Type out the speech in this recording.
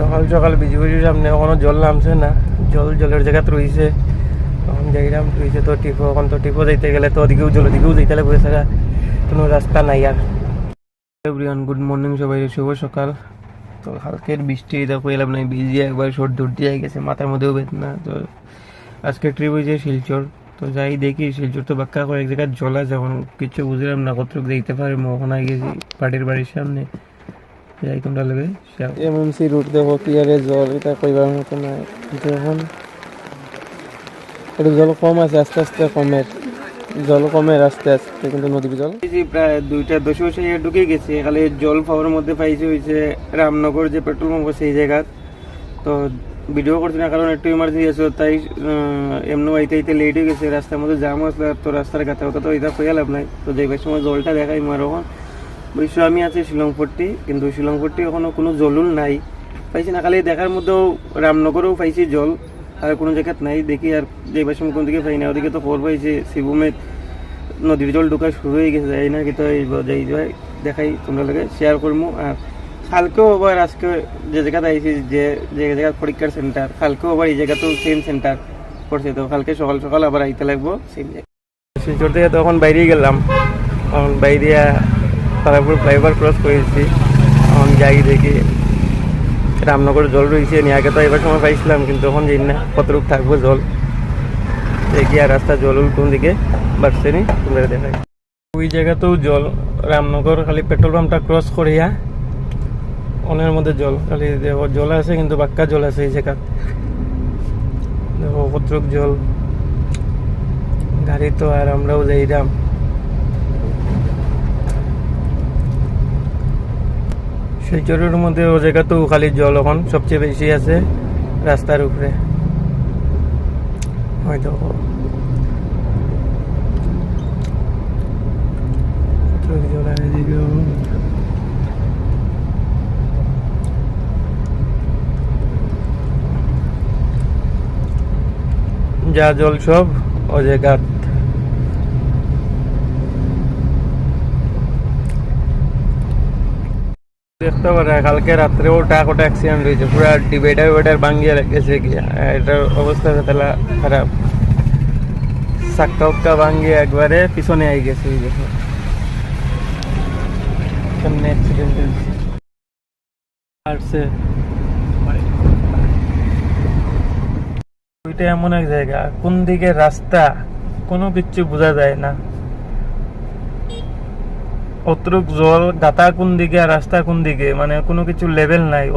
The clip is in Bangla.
সকাল সকাল বিজি বিজির সামনে এখনো জল নামছে না, জলের জায়গাত রয়েছে। তখন যাইলাম রয়েছে তো টিপো, এখন তো টিপো যাইতে গেলে তো ওদিকেও জল, ওদিকেও যাইতে লাগবে, ছাড়া কোনো রাস্তা নাই আর। এভরিওয়ান, গুড মর্নিং সবাই, শুভ সকাল। তো হালকের বৃষ্টি দেখো এলাম নাই, ভিজিয়ে একবার শর্ট ধর দিয়ে গেছে, মাথার মধ্যেও বেদনা। তো আজকে ট্রিপ হয়েছে শিলচর। তো যাই দেখি শিলচর তো বাক্কা কয়েক জায়গায় জল আছে, এখন কিছু বুঝলাম না কতটুকু দেখতে পারে। ওখানে গেছি পার্টির বাড়ির সামনে, যাই তোমরা লাগে এমএমসি রুট দেখো কি আরে জল, এটা কইবার মতো না। কিন্তু এখন একটু জল কম আছে, আস্তে আস্তে কমের, জল কমের আস্তে আস্তে, কিন্তু নদীর জল প্রায় 2:10 ঢুকে গেছে। খালি জল পাওয়ার মধ্যে পাইছে হয়েছে রামনগর যে পেট্রোল পাম্প সেই জায়গা। তো ভিডিও করছি না কারণ একটু ইমার্জেন্সি আছে, তাই এমনি আইতে আইতে লেট হয়ে গেছে, রাস্তার মধ্যে জাম আসলে তো রাস্তার কাছে তো এটা হয়ে লাভ নাই। তো যাইবার সময় জলটা দেখাই মার। এখন অবশ্য আমি আছি শিলংপট্টি, কিন্তু শিলংপট্টি এখনো কোনো জলুল নাই পাইছি না। খালি দেখার মধ্যেও রামনগরেও পাইছি জল, আর কোনো জায়গাত নাই। দেখি আর যাইবার সময় কোন দিকে পাই না, ওদিকে তো খবর পাইছে শিবুমের নদীর জল ঢোকা শুরু হয়ে গেছে, যাই না কিন্তু যাই যাই দেখাই তোমরা লাগে শেয়ার করবো। আর কালকেও আবার আজকে যে জায়গাতে আইছি, যে জায়গা পরীক্ষার সেন্টার, কালকেও আবার এই জায়গাতেও সেম সেন্টার করছে। তো কালকে সকাল সকাল আবার আইতে লাগবো সেম জায়গা। শিলচর থেকে তখন বাইরে গেলাম, তখন বাইরে তারাপুর ফ্লাইওভার ক্রস করেছি। এখন যাই দেখি রামনগর জল রয়েছে নি, আগে তো এবার সময় পাইছিলাম, কিন্তু এখন জানি না কতটুকু থাকবো জল। দেখি আর রাস্তা জল কোন দিকে বাড়ছে নি তোমরা দেখাই। ওই জায়গাতেও জল, রামনগর খালি পেট্রোল পাম্পটা ক্রস করিয়া অনের মধ্যে জল, খালি দেখো জল আছে, কিন্তু বাক্কা জল আছে এই জায়গা। দেখো কতটুক জল, গাড়ি তো আর আমরাও যাইলাম। শিলচরের মধ্যে ও জায়গাতেও খালি জল এখন সবচেয়ে বেশি আছে রাস্তার উপরে। হয়তো যা জল সব ও জায়গা। দেখতে পারে কালকে রাত্রেও টাকা অ্যাক্সিডেন্ট হয়েছে, পুরা ডিভাইডার ভাঙিয়ে গেছে গিয়া। এটার অবস্থা তাহলে খারাপ, চাক্কা উক্কা ভাঙিয়ে একবারে পিছনে আই গেছে। ওই দেখো কেমনে অ্যাক্সিডেন্ট হয়েছে। ওইটা এমন এক জায়গা, কোন দিকে রাস্তা কোনো কিচ্ছু বোঝা যায় না। অতটুক জল, গাতা কোন দিকে আর রাস্তা কোন দিকে, মানে কোনো কিছু লেভেল নাই।